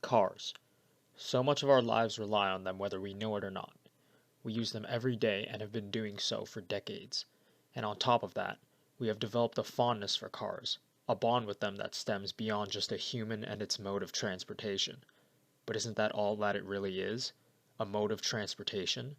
Cars. So much of our lives rely on them whether we know it or not. We use them every day and have been doing so for decades. And on top of that, we have developed a fondness for cars, a bond with them that stems beyond just a human and its mode of transportation. But isn't that all that it really is? A mode of transportation?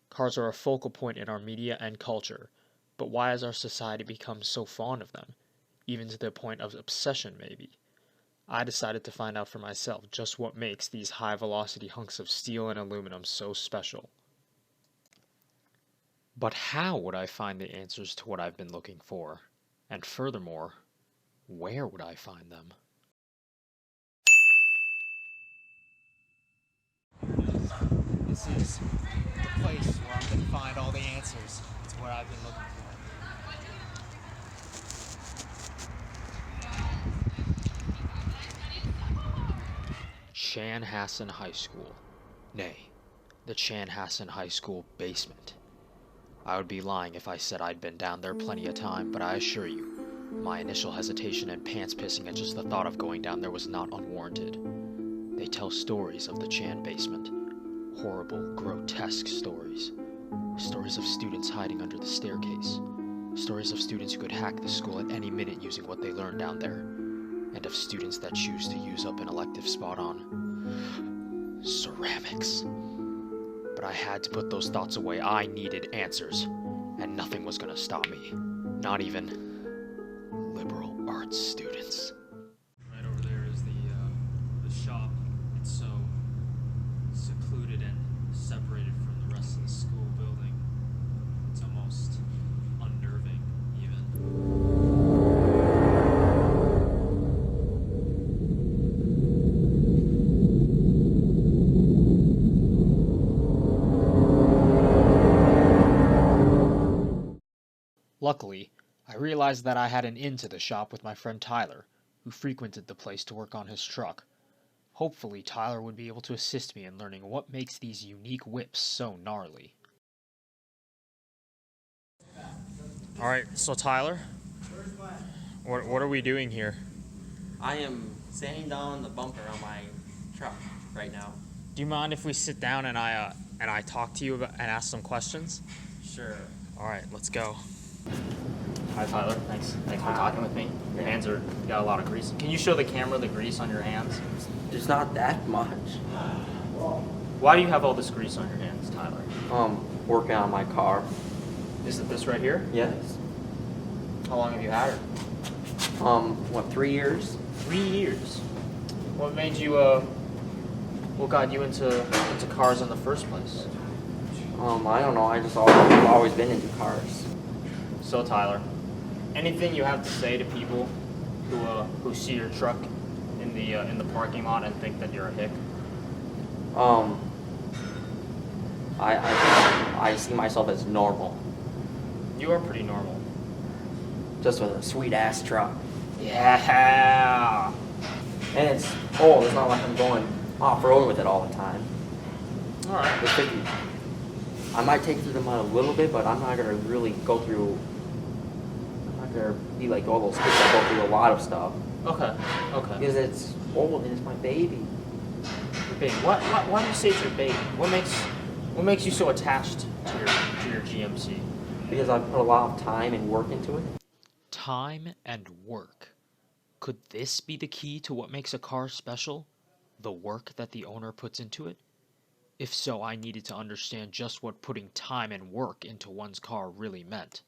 Cars are a focal point in our media and culture, but why has our society become so fond of them? Even to the point of obsession, maybe. I decided to find out for myself just what makes these high-velocity hunks of steel and aluminum so special. But how would I find the answers to what I've been looking for? And furthermore, where would I find them? This is the place where I'm going to find all the answers to what I've been looking for. Chanhassen High School. Nay, the Chanhassen High School basement. I would be lying if I said I'd been down there plenty of time, but I assure you, my initial hesitation and pants pissing at just the thought of going down there was not unwarranted. They tell stories of the Chan basement. Horrible, grotesque stories. Stories of students hiding under the staircase. Stories of students who could hack the school at any minute using what they learned down there. And of students that choose to use up an elective spot on ceramics. But I had to put those thoughts away. I needed answers, and nothing was gonna stop me. Not even liberal arts students. Right over there is the shop. It's so secluded and separated from the rest of the school building. It's almost unnerving, even. Luckily, I realized that I had an in to the shop with my friend Tyler, who frequented the place to work on his truck. Hopefully, Tyler would be able to assist me in learning what makes these unique whips so gnarly. Alright, so Tyler, what are we doing here? I am sanding down the bumper on my truck right now. Do you mind if we sit down and I talk to you and ask some questions? Sure. Alright, let's go. Hi Tyler, thanks for talking with me. Your hands you got a lot of grease. Can you show the camera the grease on your hands? There's not that much. Why do you have all this grease on your hands, Tyler? Working on my car. Is it this right here? Yes. How long have you had it? 3 years? 3 years. What made you, what got you into cars in the first place? I don't know. I've always been into cars. So Tyler, anything you have to say to people who see your truck in the parking lot and think that you're a hick? I see myself as normal. You are pretty normal. Just with a sweet ass truck. Yeah. And it's old. It's not like I'm going off-road with it all the time. All right. It's 50. I might take through the mud a little bit, but I'm not gonna really go through. I'm not gonna be like all those kids that go through a lot of stuff. Okay. Because it's old and it's my baby. Your baby. Why do you say it's your baby? What makes you so attached to your GMC? Because I put a lot of time and work into it. Time and work. Could this be the key to what makes a car special? The work that the owner puts into it? If so, I needed to understand just what putting time and work into one's car really meant.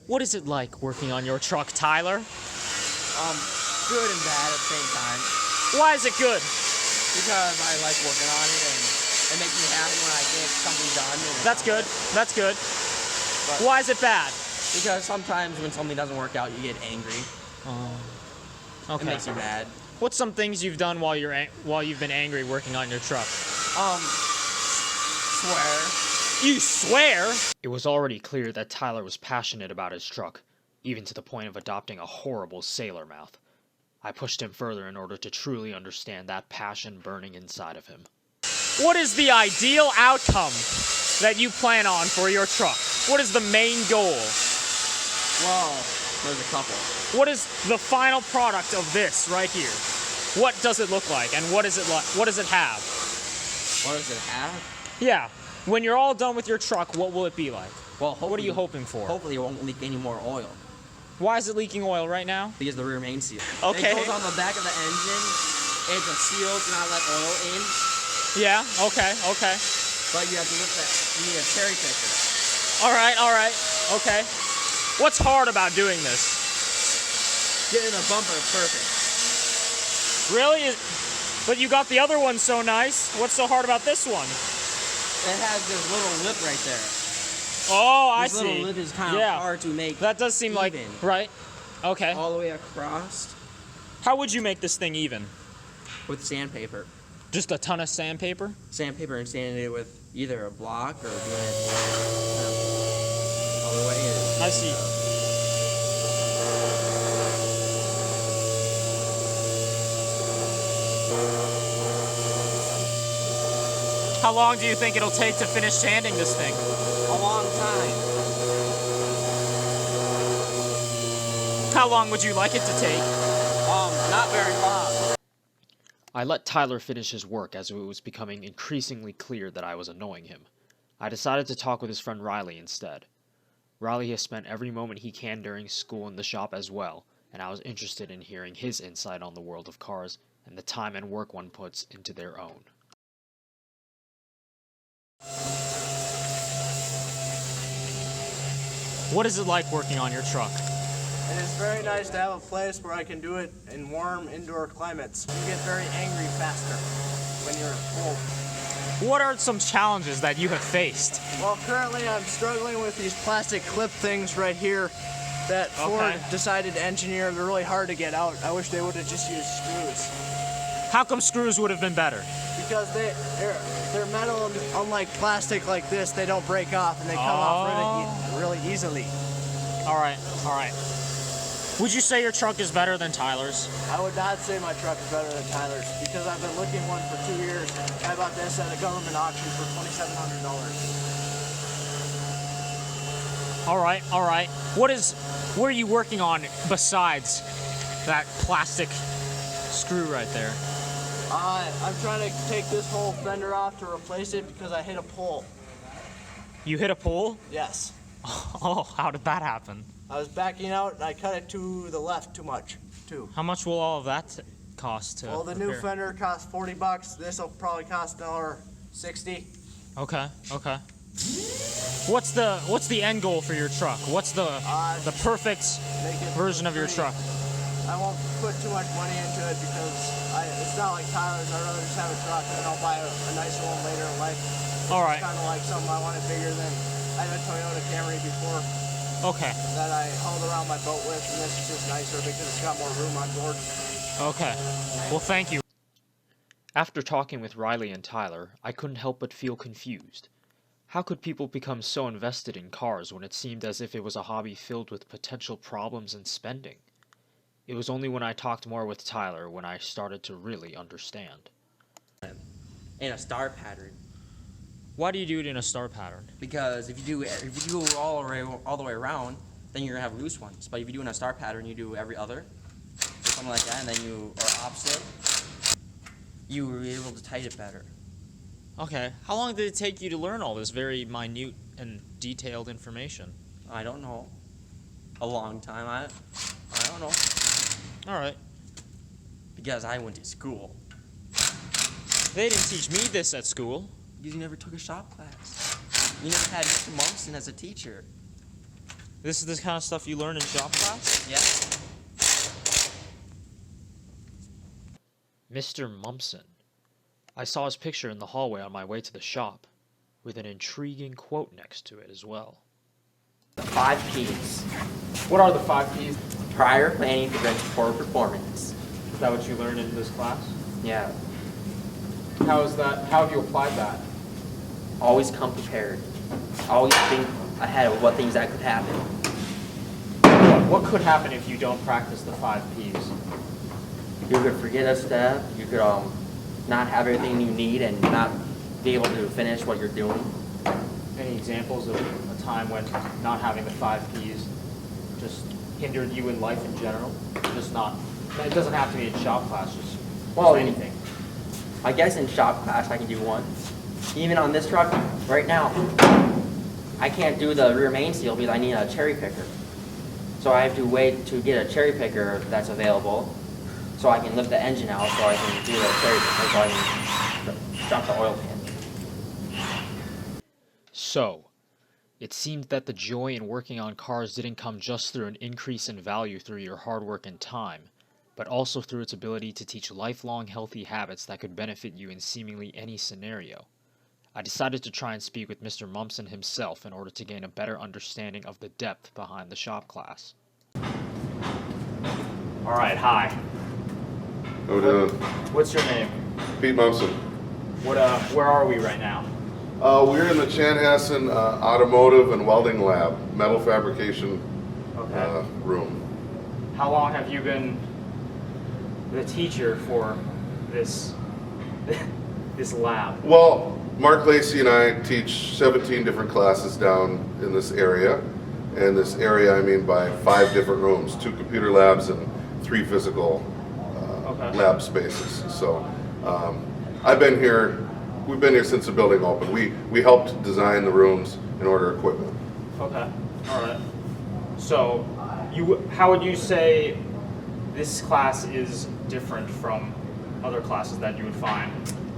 What is it like working on your truck, Tyler? Good and bad at the same time. Why is it good? Because I like working on it and it makes me happy when I get something done. That's good. That's good. But Why is it bad? because sometimes when something doesn't work out, you get angry. Okay. It makes you mad. What's some things you've done while you've been angry working on your truck? Swear. You swear? It was already clear that Tyler was passionate about his truck, even to the point of adopting a horrible sailor mouth. I pushed him further in order to truly understand that passion burning inside of him. What is the ideal outcome that you plan on for your truck? What is the main goal? Well, there's a couple. What is the final product of this right here? What does it look like, and what is it like? What does it have? What does it have? Yeah. When you're all done with your truck, what will it be like? Well, What are you hoping for? Hopefully it won't leak any more oil. Why is it leaking oil right now? Because the rear main seal. Okay. It goes on the back of the engine. It's a seal to not let oil in. Yeah. Okay. Okay. But you have to lift that. You need a cherry picker. All right. All right. Okay. What's hard about doing this? Getting the bumper perfect. Really? But you got the other one so nice. What's so hard about this one? It has this little lip right there. Oh, I This see. little lip is kind of Yeah. hard to make. That does seem like even. right. Okay. All the way across How would you make this thing even? with sandpaper. Just a ton of sandpaper? Sandpaper and sanding it with either a block or doing it all the way in. I see. How long do you think it'll take to finish sanding this thing? A long time. How long would you like it to take? Not very long. I let Tyler finish his work as it was becoming increasingly clear that I was annoying him. I decided to talk with his friend Riley instead. Riley has spent every moment he can during school in the shop as well, and I was interested in hearing his insight on the world of cars and the time and work one puts into their own. What is it like working on your truck? It is very nice to have a place where I can do it in warm indoor climates. You get very angry faster when you're cold. What are some challenges that you have faced? Well, currently I'm struggling with these plastic clip things right here that Ford decided to engineer. They're really hard to get out. I wish they would have just used screws. How come screws would have been better? Because they're metal, and unlike plastic like this, they don't break off and they come off really easily. All right, all right. Would you say your truck is better than Tyler's? I would not say my truck is better than Tyler's because I've been looking one for 2 years. I bought this at a government auction for $2,700. All right, all right. What are you working on besides that plastic screw right there? I'm trying to take this whole fender off to replace it because I hit a pole. You hit a pole? Yes. Oh, how did that happen? I was backing out and I cut it to the left too much, too. How much will all of that cost to Well, the new repair? fender costs $40. This will probably cost $60. Okay, okay. What's the end goal for your truck? What's the perfect Make it version of your free. truck? I won't put too much money into it because it's not like Tyler's. I'd rather just have a truck and then I'll buy a nicer one later in life. All right. Kind of like something I wanted bigger than I had a Toyota Camry before Okay. that I hauled around my boat with, and this is just nicer because it's got more room on board. Okay. Well, thank you. After talking with Riley and Tyler, I couldn't help but feel confused. How could people become so invested in cars when it seemed as if it was a hobby filled with potential problems and spending? It was only when I talked more with Tyler when I started to really understand. In a star pattern. Why do you do it in a star pattern? Because if you do all the way around, then you're gonna have loose ones. But if you do in a star pattern, you do every other, or something like that, and then you are opposite. You were able to tighten it better. Okay. How long did it take you to learn all this very minute and detailed information? I don't know. A long time. I don't know. All right. Because I went to school. They didn't teach me this at school. Because you never took a shop class. You never had Mr. Mumpson as a teacher. This is the kind of stuff you learn in shop class? Yeah. Mr. Mumpson. I saw his picture in the hallway on my way to the shop, with an intriguing quote next to it as well. The 5 Ps. What are the 5 Ps? Prior planning prevents poor performance. Is that what you learned in this class? Yeah. How have you applied that? Always come prepared. Always think ahead of what things that could happen. What could happen if you don't practice the 5 Ps? You could forget a step. You could not have everything you need and not be able to finish what you're doing. Any examples of a time when not having the 5 Ps just hindered you in life in general? Just not, it doesn't have to be in shop class, just Well, Just anything. I guess in shop class I can do one. Even on this truck, right now, I can't do the rear main seal because I need a cherry picker. So I have to wait to get a cherry picker that's available so I can lift the engine out so I can do the cherry picker so I can drop the oil pan. So, it seems that the joy in working on cars didn't come just through an increase in value through your hard work and time, but also through its ability to teach lifelong healthy habits that could benefit you in seemingly any scenario. I decided to try and speak with Mr. Mumpson himself in order to gain a better understanding of the depth behind the shop class. Alright, hi. How we doing? What's your name? Pete Mumpson. Where are we right now? We're in the Chanhassen Automotive and Welding Lab, metal fabrication room. How long have you been the teacher for this this lab? Well, Mark Lacey and I teach 17 different classes down in this area. And this area I mean by 5 different rooms, 2 computer labs and 3 physical lab spaces. So we've been here since the building opened. We helped design the rooms and order equipment. Okay, all right. So, how would you say this class is different from other classes that you would find?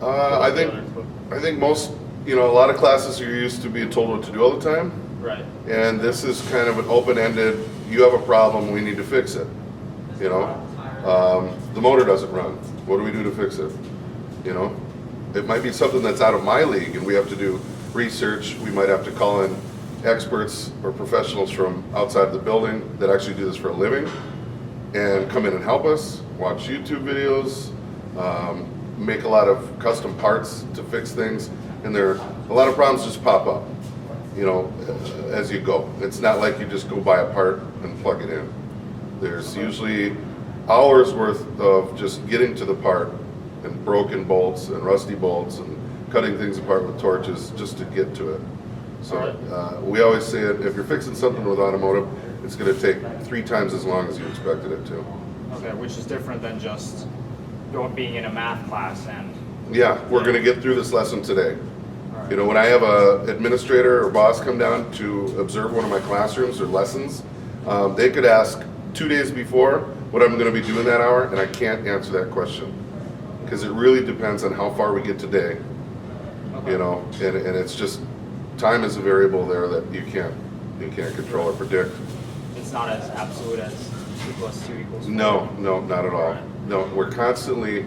I think most, a lot of classes you're used to being told what to do all the time. Right. And this is kind of an open-ended, you have a problem, we need to fix it. The motor doesn't run. What do we do to fix it? It might be something that's out of my league and we have to do research. We might have to call in experts or professionals from outside the building that actually do this for a living and come in and help us, watch YouTube videos, make a lot of custom parts to fix things. And a lot of problems just pop up, as you go. It's not like you just go buy a part and plug it in. There's usually hours worth of just getting to the part and broken bolts and rusty bolts and cutting things apart with torches just to get to it. So we always say it, if you're fixing something with automotive, it's going to take 3 times as long as you expected it to. Okay, which is different than just being in a math class and... Yeah, we're going to get through this lesson today. When I have a administrator or boss come down to observe one of my classrooms or lessons, they could ask 2 days before what I'm going to be doing that hour, and I can't answer that question. Because it really depends on how far we get today. And it's just, time is a variable there that you can't control or predict. It's not as absolute as 2 + 2 = 4. No, not at all. No, we're constantly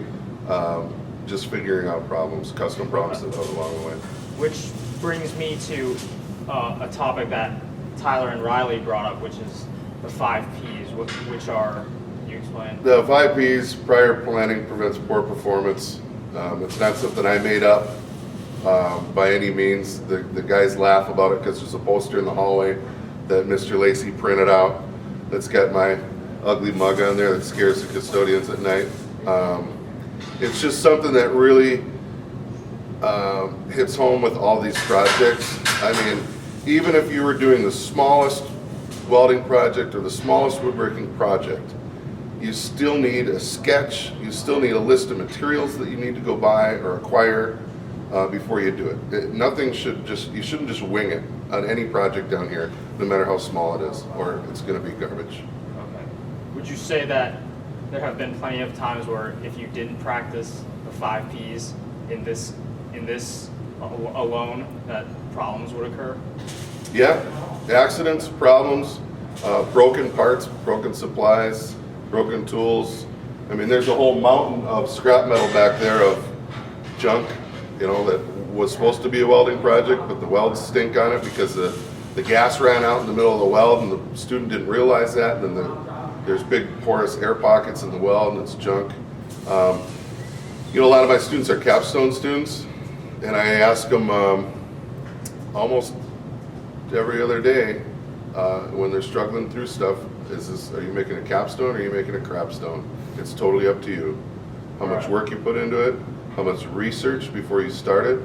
just figuring out problems, custom problems that go along the way. Which brings me to a topic that Tyler and Riley brought up, which is the 5 Ps, which are, can you explain? The 5 Ps, prior planning prevents poor performance. It's not something I made up by any means. The guys laugh about it because there's a poster in the hallway that Mr. Lacey printed out that's got my ugly mug on there that scares the custodians at night. It's just something that really hits home with all these projects. I mean, even if you were doing the smallest welding project or the smallest woodworking project, you still need a sketch, you still need a list of materials that you need to go buy or acquire before you do it. You shouldn't just wing it on any project down here, no matter how small it is, or it's going to be garbage. Okay. Would you say that there have been plenty of times where if you didn't practice the 5 Ps in this alone, that problems would occur? Yeah, accidents, problems, broken parts, broken supplies, broken tools. I mean, there's a whole mountain of scrap metal back there of junk, that was supposed to be a welding project, but the welds stink on it because the gas ran out in the middle of the weld and the student didn't realize that, and then there's big porous air pockets in the weld and it's junk. A lot of my students are capstone students, and I ask them almost every other day when they're struggling through stuff, are you making a capstone or are you making a crapstone? It's totally up to you. How much work you put into it, how much research before you start it,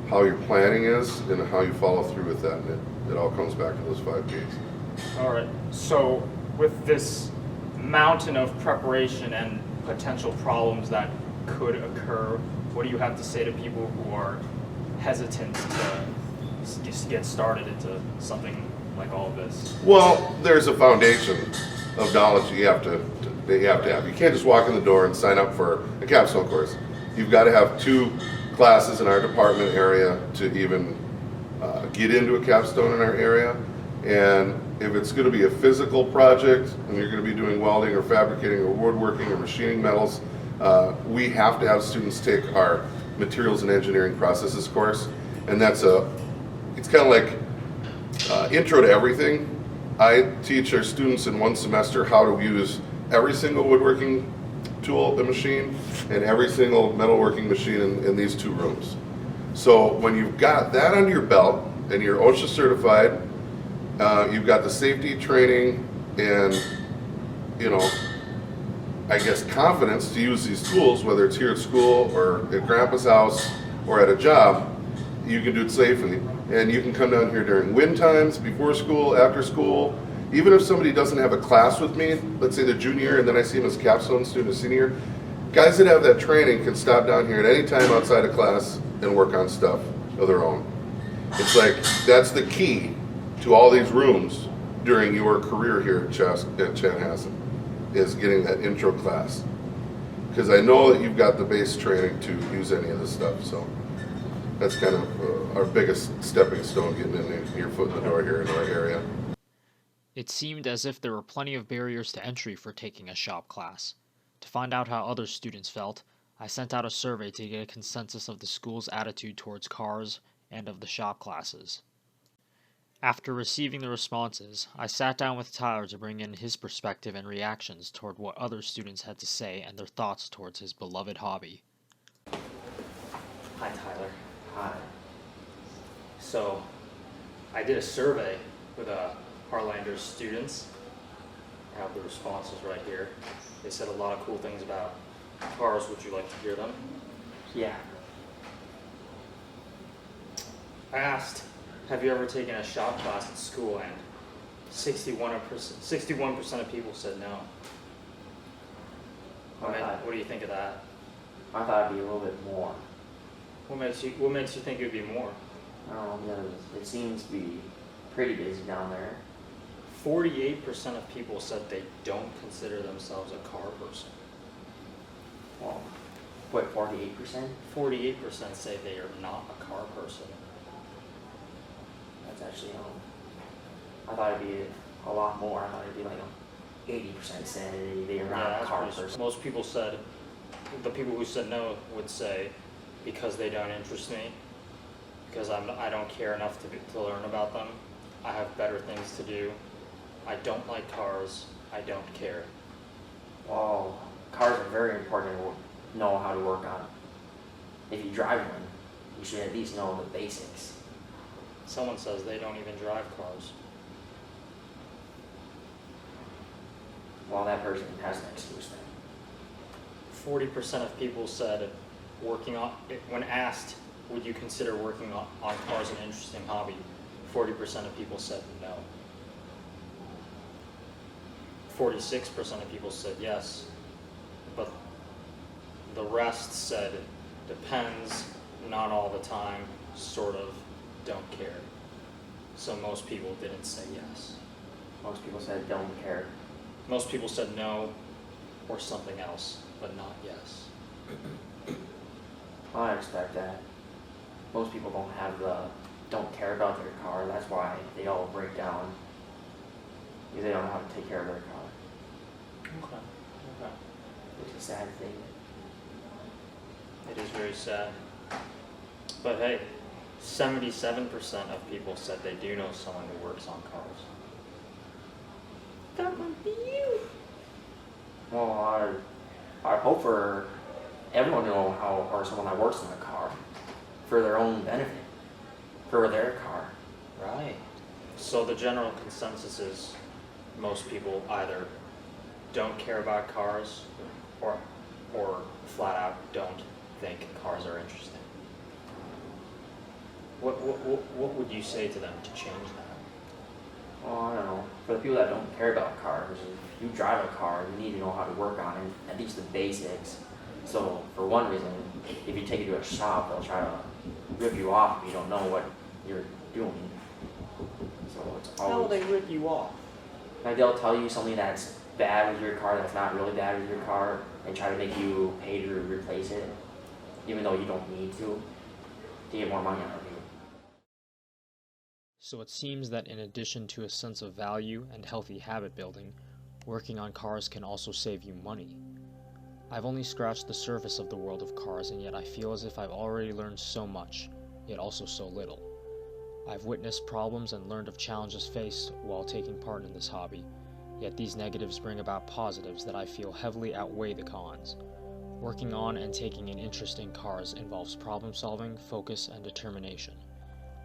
how your planning is, and how you follow through with that. And it all comes back to those 5 Ps. All right. So with this mountain of preparation and potential problems that could occur, what do you have to say to people who are hesitant to just get started into something like all of this? Well, there's a foundation of knowledge you have to have. You can't just walk in the door and sign up for a capstone course. You've got to have 2 classes in our department area to even get into a capstone in our area. And if it's going to be a physical project and you're going to be doing welding or fabricating or woodworking or machining metals, we have to have students take our materials and engineering processes course. And it's kind of like intro to everything. I teach our students in 1 semester how to use every single woodworking tool and machine and every single metalworking machine in these 2 rooms. So when you've got that under your belt and you're OSHA certified, you've got the safety training and, I guess confidence to use these tools, whether it's here at school or at grandpa's house or at a job, you can do it safely. And you can come down here during wind times, before school, after school. Even if somebody doesn't have a class with me, let's say the junior, and then I see them as capstone student or senior, guys that have that training can stop down here at any time outside of class and work on stuff of their own. It's like, that's the key to all these rooms during your career here at Chanhassen, is getting that intro class. Because I know that you've got the base training to use any of this stuff, so that's kind of our biggest stepping stone, getting in your foot in the door here in our area. It seemed as if there were plenty of barriers to entry for taking a shop class. To find out how other students felt, I sent out a survey to get a consensus of the school's attitude towards cars and of the shop classes. After receiving the responses, I sat down with Tyler to bring in his perspective and reactions toward what other students had to say and their thoughts towards his beloved hobby. Hi, Tyler. Hi. So, I did a survey with Harlander's students. I have the responses right here. They said a lot of cool things about cars. Would you like to hear them? Yeah. I asked, have you ever taken a shop class at school? And 61% of people said no. What do you think of that? I thought it'd be a little bit more. What makes you think it would be more? I don't know, because it seems to be pretty busy down there. 48% of people said they don't consider themselves a car person. Well, what, 48%? 48% say they are not a car person. That's actually, I thought it'd be a lot more. I thought it'd be like 80% said they are not a car person. Most people said, the people who said no would say, because they don't interest me, because I don't care enough to learn about them. I have better things to do. I don't like cars. I don't care. Well, cars are very important to know how to work on. If you drive one, you should at least know the basics. Someone says they don't even drive cars. Well, that person has an excuse then. 40% of people said when asked, would you consider working on cars an interesting hobby? 40% of people said no. 46% of people said yes, but the rest said depends, not all the time, sort of, don't care. So most people didn't say yes. Most people said don't care. Most people said no or something else, but not yes. I expect that. Most people don't care about their car. That's why they all break down. Because they don't know how to take care of their car. Okay. It's a sad thing. It is very sad. But hey, 77% of people said they do know someone who works on cars. That might be you. Well, I hope for everyone to know or someone that works in a car for their own benefit, for their car. Right. So the general consensus is most people either don't care about cars or flat out don't think cars are interesting. What would you say to them to change that? Well, I don't know. For the people that don't care about cars, if you drive a car, you need to know how to work on it, at least the basics. So for one reason, if you take it to a shop, they'll try to rip you off if you don't know what you're doing. So it's How will always, they rip you off? like they'll tell you something that's bad with your car that's not really bad with your car and try to make you pay to replace it, even though you don't need to get more money out of you. So it seems that in addition to a sense of value and healthy habit building, working on cars can also save you money. I've only scratched the surface of the world of cars, and yet I feel as if I've already learned so much, yet also so little. I've witnessed problems and learned of challenges faced while taking part in this hobby, yet these negatives bring about positives that I feel heavily outweigh the cons. Working on and taking an interest in cars involves problem solving, focus, and determination.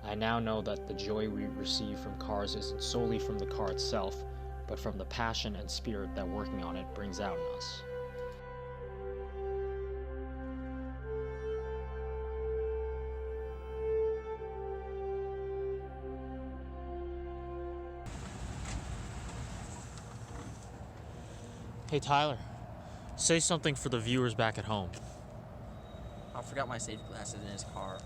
I now know that the joy we receive from cars isn't solely from the car itself, but from the passion and spirit that working on it brings out in us. Hey Tyler, say something for the viewers back at home. I forgot my safety glasses in his car.